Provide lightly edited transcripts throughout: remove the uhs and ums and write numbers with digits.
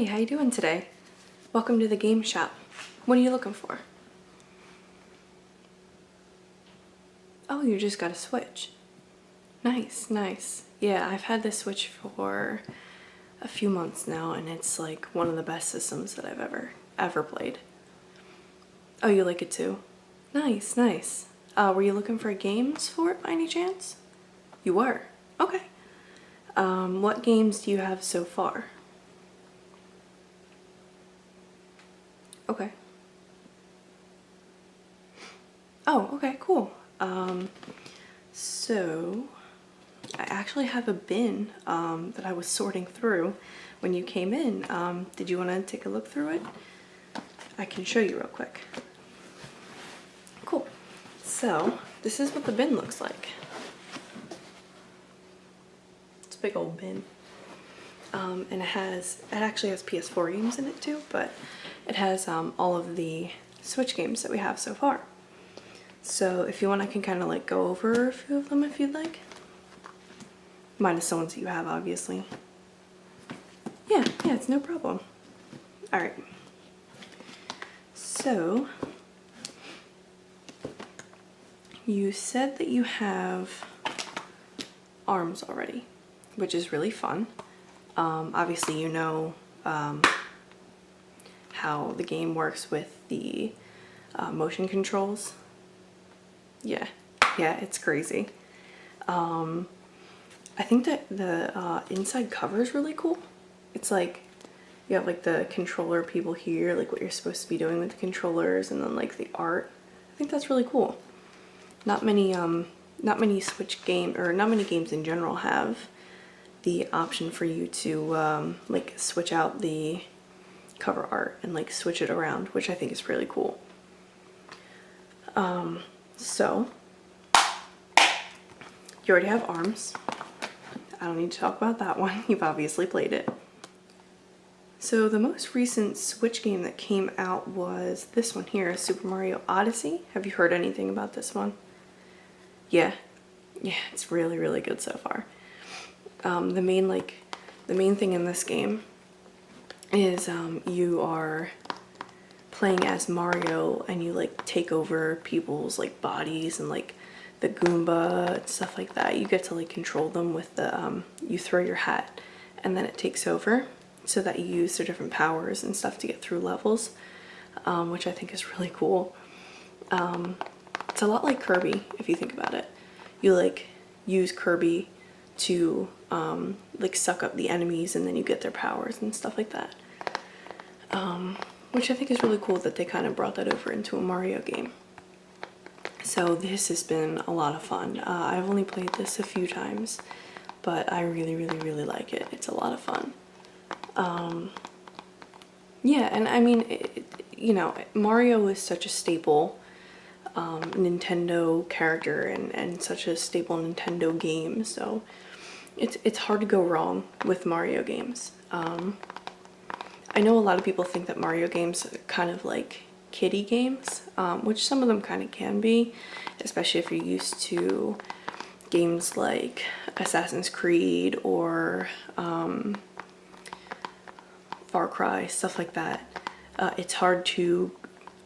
Hi, how you doing today? Welcome to the game shop. What are you looking for? Oh, you just got a Switch. Nice, nice. Yeah, I've had this Switch for a few months now, and it's like one of the best systems that I've ever played. Oh, you like it too? Nice, nice. Were you looking for games for it by any chance? You were? Okay. What games do you have so far? Okay. Oh, okay, cool. So I actually have a bin that I was sorting through when you came in. Did you want to take a look through it? I can show you real quick. Cool. So this is what the bin looks like. It's a big old bin. And it actually has PS4 games in it too, but it has all of the Switch games that we have so far. So if you want, I can kind of like go over a few of them if you'd like. Minus the ones that you have, obviously. Yeah, it's no problem. Alright. So, you said that you have ARMS already, which is really fun. Obviously you know how the game works with the motion controls. Yeah, it's crazy. I think that the inside cover is really cool. It's like you have like the controller people here, like what you're supposed to be doing with the controllers, and then like the art. I think that's really cool. Not many Switch game, or not many games in general, have the option for you to like switch out the cover art and like switch it around, which I think is really cool. So you already have ARMS. I don't need to talk about that one. You've obviously played it. So the most recent Switch game that came out was this one here, Super Mario Odyssey. Have you heard anything about this one? Yeah, it's really, really good so far. The main thing in this game is you are playing as Mario, and you like take over people's like bodies and like the Goomba and stuff like that. You get to like control them with the you throw your hat and then it takes over, so that you use their different powers and stuff to get through levels, which I think is really cool. It's a lot like Kirby if you think about it. You like use Kirby to like suck up the enemies, and then you get their powers and stuff like that. Which I think is really cool that they kind of brought that over into a Mario game. So this has been a lot of fun. I've only played this a few times, but I really, really, really like it. It's a lot of fun. Yeah, and I mean, you know, Mario is such a staple Nintendo character and such a staple Nintendo game, so it's hard to go wrong with Mario games. I know a lot of people think that Mario games are kind of like kiddie games, which some of them kind of can be, especially if you're used to games like Assassin's Creed or Far Cry, stuff like that. It's hard to,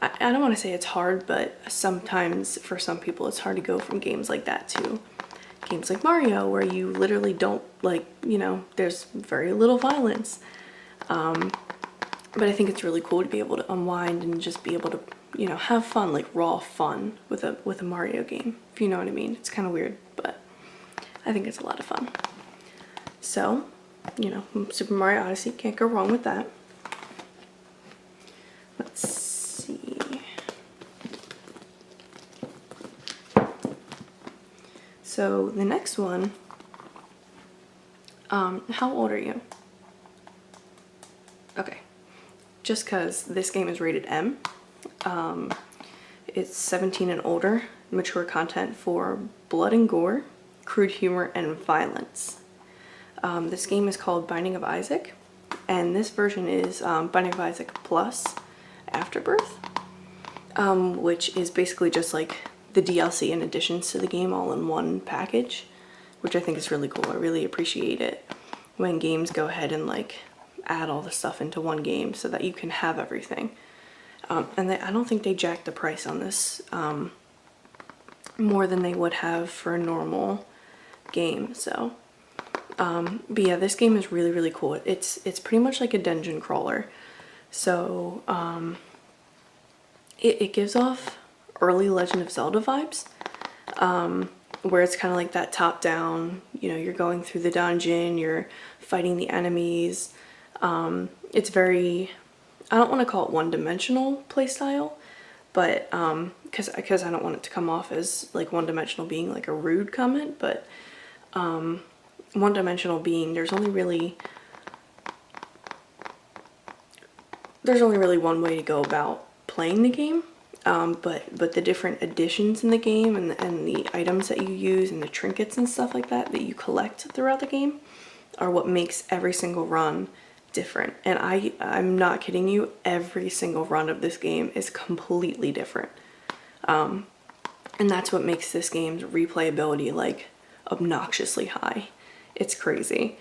I don't want to say it's hard, but sometimes for some people it's hard to go from games like that to games like Mario, where you literally don't, like, you know, there's very little violence. But I think it's really cool to be able to unwind and just be able to, you know, have fun, like raw fun with a Mario game, if you know what I mean. It's kind of weird, but I think it's a lot of fun. So, you know, Super Mario Odyssey, can't go wrong with that. Let's see. So the next one, how old are you? Okay. Just because this game is rated M. It's 17 and older, mature content for blood and gore, crude humor, and violence. This game is called Binding of Isaac, and this version is Binding of Isaac Plus Afterbirth, which is basically just like the DLC and additions to the game all in one package, which I think is really cool. I really appreciate it when games go ahead and like add all the stuff into one game so that you can have everything. And I don't think they jacked the price on this more than they would have for a normal game. So, but yeah, this game is really, really cool. It's pretty much like a dungeon crawler. So, it gives off early Legend of Zelda vibes, where it's kind of like that top down, you know, you're going through the dungeon, you're fighting the enemies. It's very, I don't want to call it one-dimensional playstyle, but because I don't want it to come off as like one-dimensional being like a rude comment, but one-dimensional being there's only really one way to go about playing the game, but the different additions in the game and the items that you use and the trinkets and stuff like that you collect throughout the game are what makes every single run different. And I'm not kidding you, every single run of this game is completely different. And that's what makes this game's replayability like obnoxiously high. It's crazy.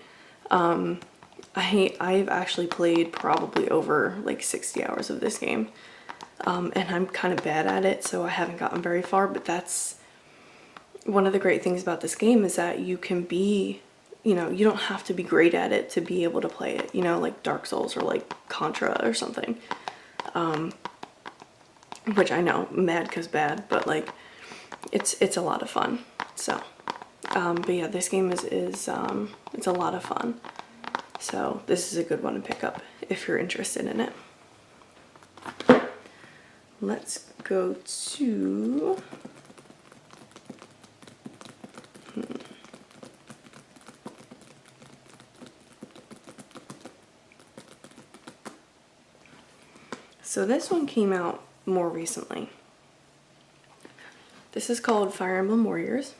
I've actually played probably over like 60 hours of this game. And I'm kind of bad at it, so I haven't gotten very far, but that's one of the great things about this game is that you can be, you know, you don't have to be great at it to be able to play it, you know, like Dark Souls or like Contra or something. Which I know, mad 'cause bad, but like it's a lot of fun. So, but yeah, this game is it's a lot of fun. So this is a good one to pick up if you're interested in it. Let's go to So this one came out more recently. This is called Fire Emblem Warriors.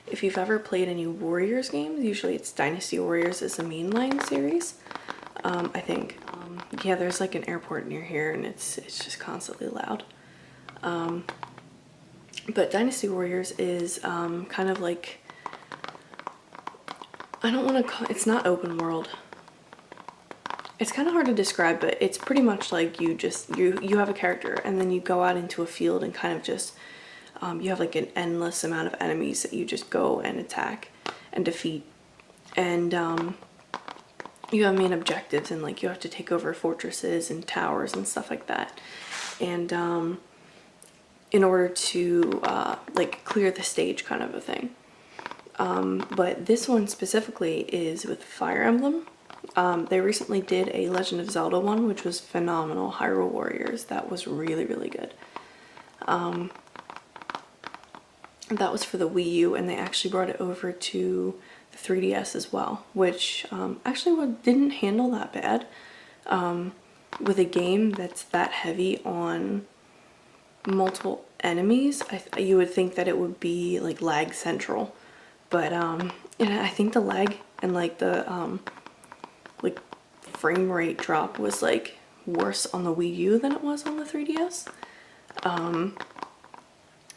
If you've ever played any Warriors games, usually it's Dynasty Warriors is the mainline series. I think. Yeah, there's like an airport near here and it's just constantly loud. But Dynasty Warriors is kind of like, I don't want to call it's not open world. It's kind of hard to describe, but it's pretty much like you have a character and then you go out into a field and kind of just you have like an endless amount of enemies that you just go and attack and defeat. And you have main objectives and like you have to take over fortresses and towers and stuff like that. And in order to like clear the stage kind of a thing. But this one specifically is with Fire Emblem. They recently did a Legend of Zelda one, which was phenomenal, Hyrule Warriors. That was really, really good. That was for the Wii U, and they actually brought it over to the 3DS as well, which actually didn't handle that bad. With a game that's that heavy on multiple enemies, you would think that it would be like lag central, but and I think the lag and like the like frame rate drop was like worse on the Wii U than it was on the 3DS,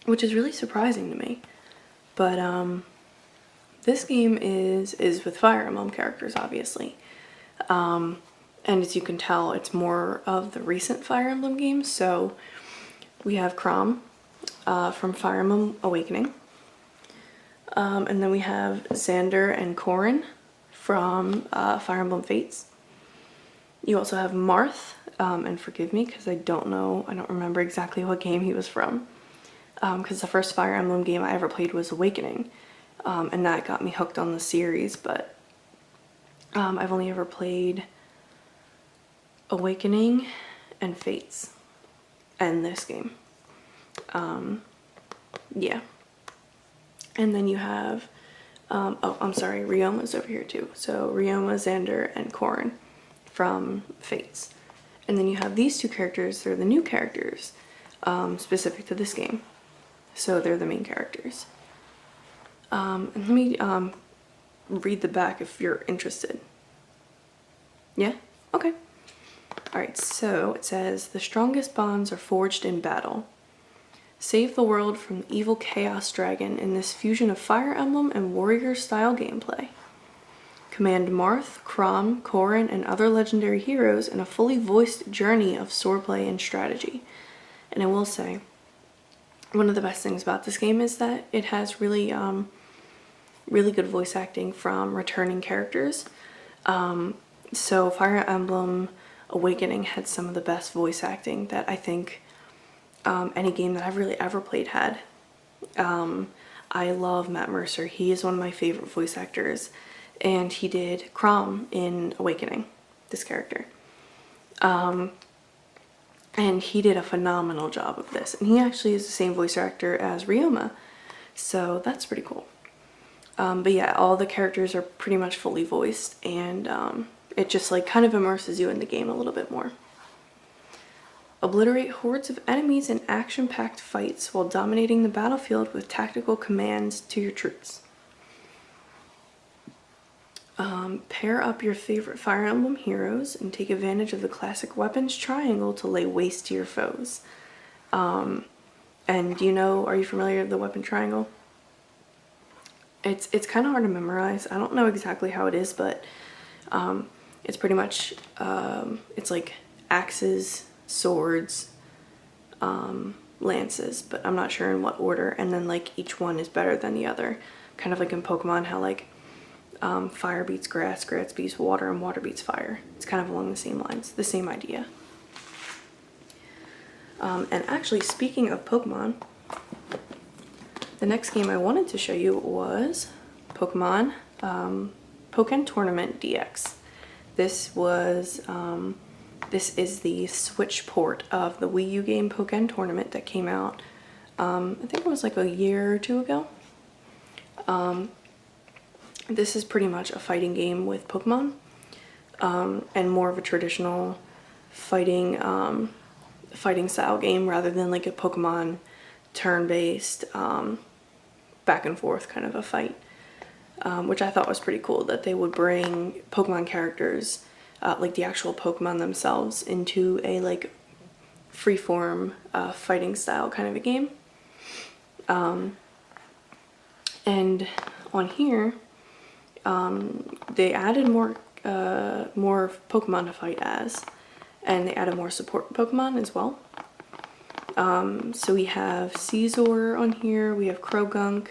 which is really surprising to me. But this game is with Fire Emblem characters, obviously, and as you can tell, it's more of the recent Fire Emblem games. So we have Chrom from Fire Emblem Awakening, and then we have Xander and Corrin from Fire Emblem Fates. You also have Marth, and forgive me because I don't remember exactly what game he was from, because the first Fire Emblem game I ever played was Awakening, and that got me hooked on the series, but I've only ever played Awakening and Fates and this game. Yeah. And then you have oh, I'm sorry, Ryoma's over here too. So Ryoma, Xander, and Corrin from Fates. And then you have these two characters, they're the new characters, specific to this game. So they're the main characters. And let me read the back if you're interested. Yeah? Okay. Alright, so it says, the strongest bonds are forged in battle. Save the world from the evil Chaos Dragon in this fusion of Fire Emblem and Warrior style gameplay. Command Marth, Crom, Corrin, and other legendary heroes in a fully voiced journey of swordplay and strategy. And I will say, one of the best things about this game is that it has really good voice acting from returning characters. So Fire Emblem Awakening had some of the best voice acting that I think any game that I've really ever played had. I love Matt Mercer. He is one of my favorite voice actors, and he did Crom in Awakening, this character. And he did a phenomenal job of this, and he actually is the same voice actor as Ryoma, so that's pretty cool. But yeah, all the characters are pretty much fully voiced, and it just like kind of immerses you in the game a little bit more. Obliterate hordes of enemies in action-packed fights while dominating the battlefield with tactical commands to your troops. Pair up your favorite Fire Emblem heroes and take advantage of the classic weapons triangle to lay waste to your foes. And are you familiar with the weapon triangle? It's kind of hard to memorize. I don't know exactly how it is, but it's pretty much, it's like axes, swords, lances, but I'm not sure in what order, and then like each one is better than the other. Kind of like in Pokemon, how like fire beats grass, grass beats water, and water beats fire. It's kind of along the same lines, the same idea. And actually, speaking of Pokemon, the next game I wanted to show you was Pokemon Pokken Tournament DX. This is the Switch port of the Wii U game Pokken Tournament that came out, I think it was like a year or two ago. This is pretty much a fighting game with Pokemon, and more of a traditional fighting style game rather than like a Pokemon turn-based back and forth kind of a fight, which I thought was pretty cool that they would bring Pokemon characters, like the actual Pokemon themselves, into a like freeform fighting style kind of a game. And on here, they added more Pokemon to fight as, and they added more support Pokemon as well. So we have Caesar on here, we have Krogunk,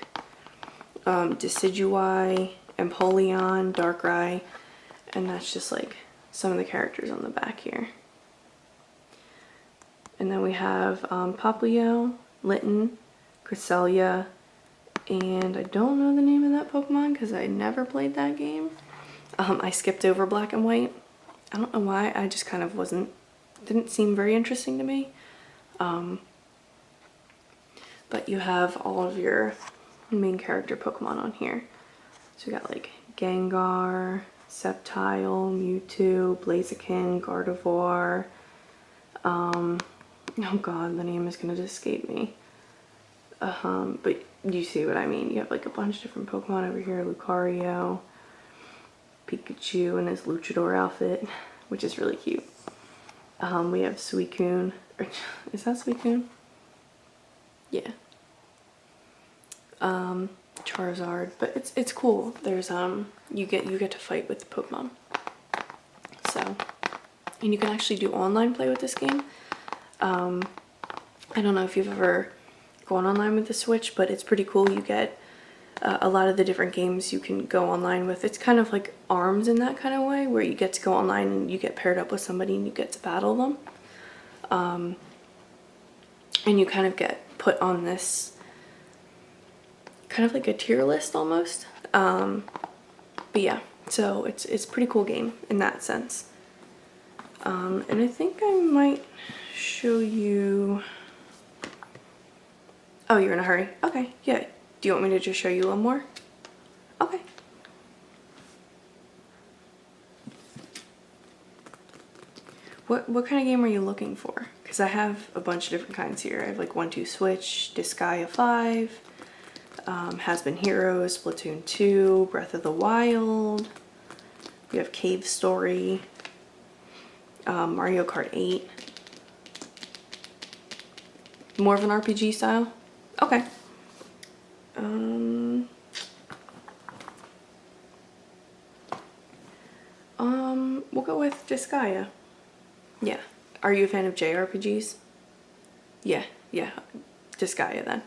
Decidueye, Empoleon, Darkrai, and that's just like some of the characters on the back here. And then we have Popplio, Litten, Cresselia, and I don't know the name of that Pokemon because I never played that game. I skipped over Black and White. I don't know why, I just kind of didn't seem very interesting to me. But you have all of your main character Pokemon on here. So we got like Gengar, Sceptile, Mewtwo, Blaziken, Gardevoir. Oh god, the name is gonna just escape me. But you see what I mean. You have like a bunch of different Pokemon over here. Lucario, Pikachu in his Luchador outfit, which is really cute. We have Suicune. Is that Suicune? Yeah. Charizard, but it's cool. There's you get to fight with the Pokemon. So, and you can actually do online play with this game. I don't know if you've ever gone online with the Switch, but it's pretty cool. You get a lot of the different games you can go online with. It's kind of like ARMS in that kind of way, where you get to go online and you get paired up with somebody and you get to battle them. And you kind of get put on this kind of like a tier list almost. But yeah, so it's a pretty cool game in that sense. And I think I might show you... Oh, you're in a hurry? Okay, yeah. Do you want me to just show you one more? Okay. What kind of game are you looking for? Because I have a bunch of different kinds here. I have like 1-2 Switch, Disgaea 5, Has Been Heroes, Splatoon 2, Breath of the Wild. We have Cave Story, Mario Kart 8. More of an RPG style? Okay. Disgaea. Yeah. Are you a fan of JRPGs? Yeah, Disgaea then.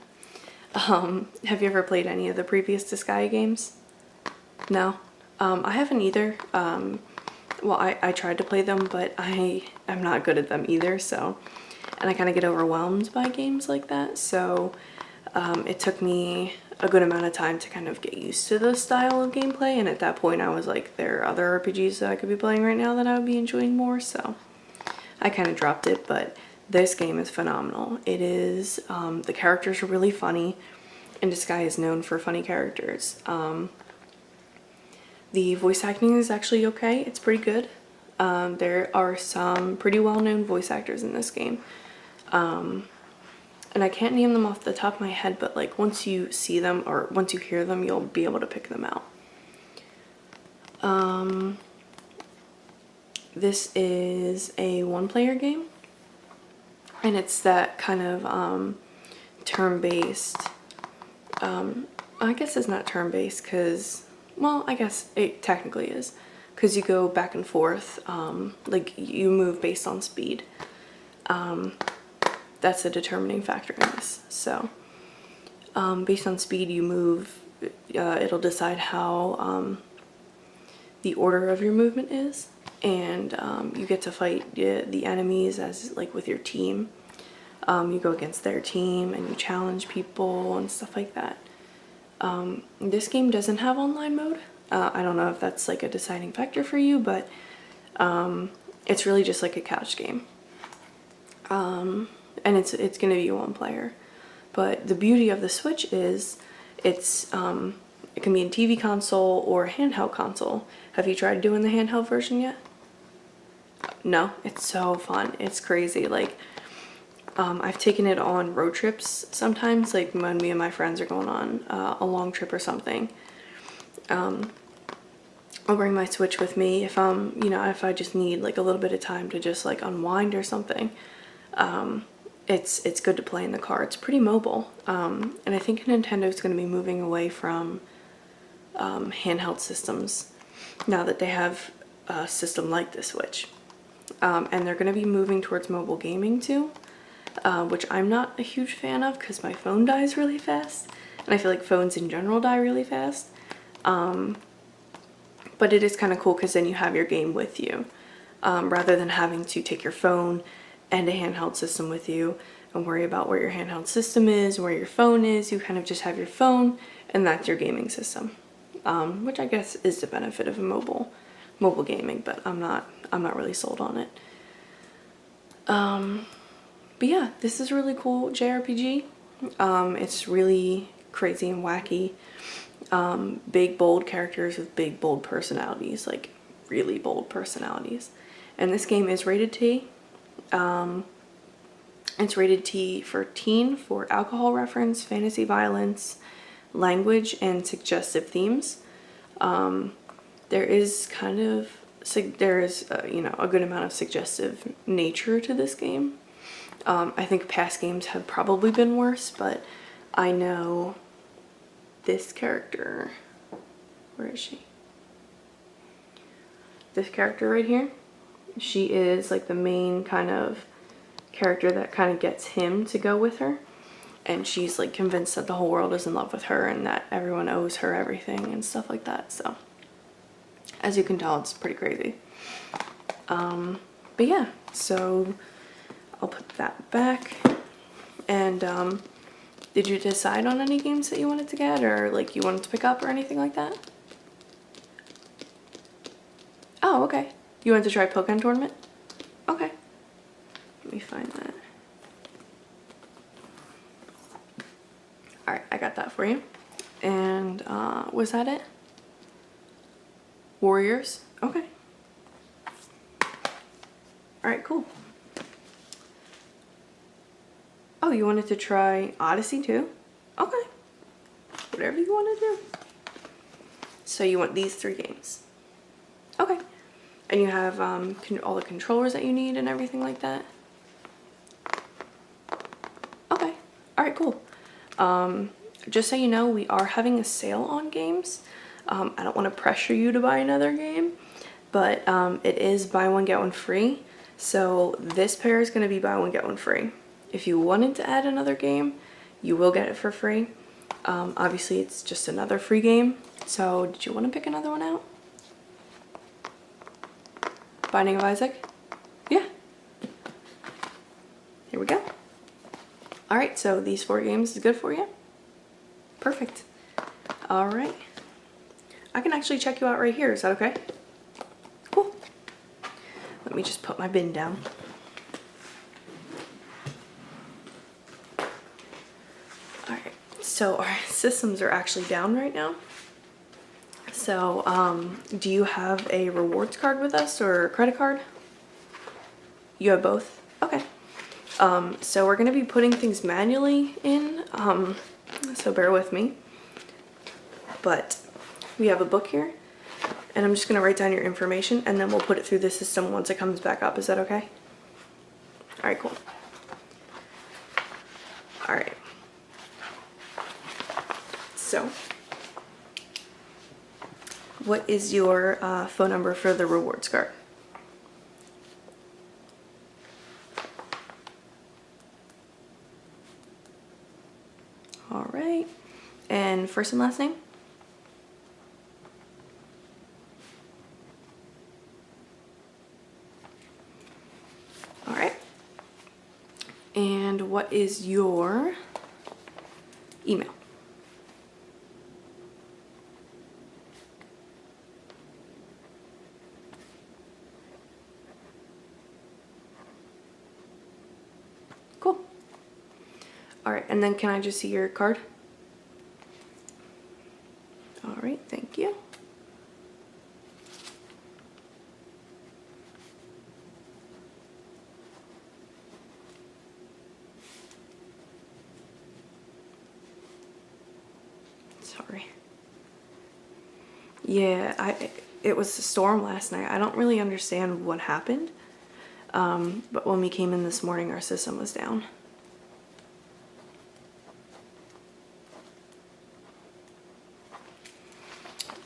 Have you ever played any of the previous Disgaea games? No? I haven't either. Well, I tried to play them, but I'm not good at them either, so... And I kind of get overwhelmed by games like that, so it took me a good amount of time to kind of get used to the style of gameplay, and at that point I was like, there are other RPGs that I could be playing right now that I would be enjoying more, so I kind of dropped it, but this game is phenomenal. It is, the characters are really funny, and Disgaea is known for funny characters. The voice acting is actually okay, it's pretty good. There are some pretty well-known voice actors in this game. And I can't name them off the top of my head, but like once you see them or once you hear them, you'll be able to pick them out. This is a one-player game, and it's that kind of turn-based. I guess it's not turn-based because, well, I guess it technically is, because you go back and forth, like you move based on speed. That's a determining factor in this. So based on speed you move, it'll decide how the order of your movement is, and you get to fight the enemies as like with your team. You go against their team and you challenge people and stuff like that. This game doesn't have online mode. I don't know if that's like a deciding factor for you, but it's really just like a couch game. And it's going to be one player. But the beauty of the Switch is it can be a TV console or a handheld console. Have you tried doing the handheld version yet? No, it's so fun. It's crazy. Like, I've taken it on road trips sometimes, like when me and my friends are going on a long trip or something. I'll bring my Switch with me if if I just need like a little bit of time to just like unwind or something. It's good to play in the car. It's pretty mobile. And I think Nintendo's going to be moving away from handheld systems now that they have a system like the Switch. And they're going to be moving towards mobile gaming too, which I'm not a huge fan of because my phone dies really fast. And I feel like phones in general die really fast. But it is kind of cool because then you have your game with you, rather than having to take your phone and a handheld system with you and worry about where your handheld system is, where your phone is. You kind of just have your phone and that's your gaming system, which I guess is the benefit of a mobile gaming, but I'm not really sold on it. But yeah, this is a really cool JRPG. It's really crazy and wacky. Big bold characters with big bold personalities, like really bold personalities. And this game is rated T. It's rated T for teen, for alcohol reference, fantasy violence, language, and suggestive themes. There is a good amount of suggestive nature to this game. I think past games have probably been worse, but I know this character, where is she? This character right here, she is like the main kind of character that kind of gets him to go with her, and she's like convinced that the whole world is in love with her and that everyone owes her everything and stuff like that. So as you can tell, it's pretty crazy. But yeah, so I'll put that back. And did you decide on any games that you wanted to get, or like you wanted to pick up or anything like that? Oh, okay. You wanted to try Pokemon Tournament? Okay. Let me find that. Alright, I got that for you. And was that it? Warriors? Okay. Alright, cool. Oh, you wanted to try Odyssey too? Okay. Whatever you want to do. So you want these 3 games. Okay. And you have all the controllers that you need and everything like that? Okay. Alright, cool. Just so you know, we are having a sale on games. I don't want to pressure you to buy another game, but it is buy one get one free. So this pair is going to be buy one get one free. If you wanted to add another game, you will get it for free. Obviously it's just another free game. So did you want to pick another one out? Binding of Isaac? Yeah. Here we go. All right, so these 4 games is good for you? Perfect. All right. I can actually check you out right here. Is that okay? Cool. Let me just put my bin down. All right, so our systems are actually down right now. So, do you have a rewards card with us or a credit card? You have both? Okay. So we're going to be putting things manually in, so bear with me. But we have a book here, and I'm just going to write down your information, and then we'll put it through the system once it comes back up. Is that okay? All right, cool. All right. So, what is your phone number for the rewards card? All right. And first and last name? All right. And what is your email? Cool. All right, and then can I just see your card? All right, thank you. Sorry. Yeah, it was a storm last night. I don't really understand what happened, but when we came in this morning, our system was down.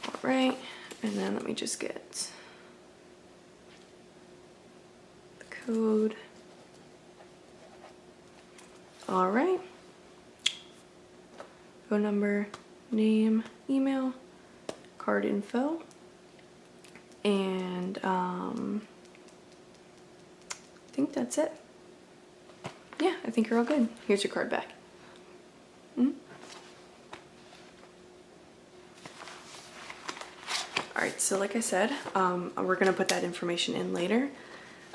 All right, and then let me just get the code. All right. Phone number, name, email, card info, and I think that's it. Yeah, I think you're all good. Here's your card back. All right, so like I said, we're gonna put that information in later.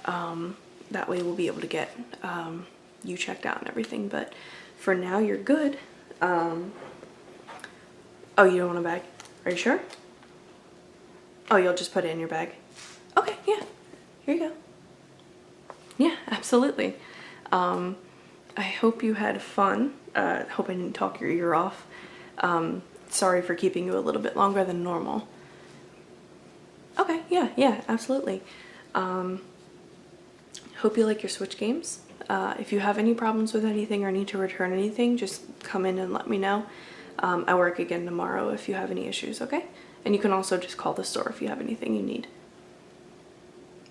That way we'll be able to get you checked out and everything, but for now you're good. Oh, you don't want a bag? Are you sure? Oh, you'll just put it in your bag? Okay, yeah, here you go. Yeah, absolutely. I hope you had fun. Hope I didn't talk your ear off. Sorry for keeping you a little bit longer than normal. Okay, yeah, absolutely. Hope you like your Switch games. If you have any problems with anything or need to return anything, just come in and let me know. I work again tomorrow if you have any issues, okay? And you can also just call the store if you have anything you need.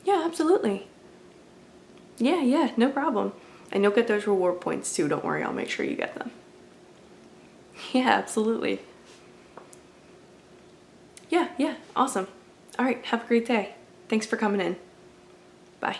Yeah, absolutely. Yeah, no problem. And you'll get those reward points too, don't worry, I'll make sure you get them. Yeah, absolutely. Yeah, awesome. All right, have a great day. Thanks for coming in. Bye.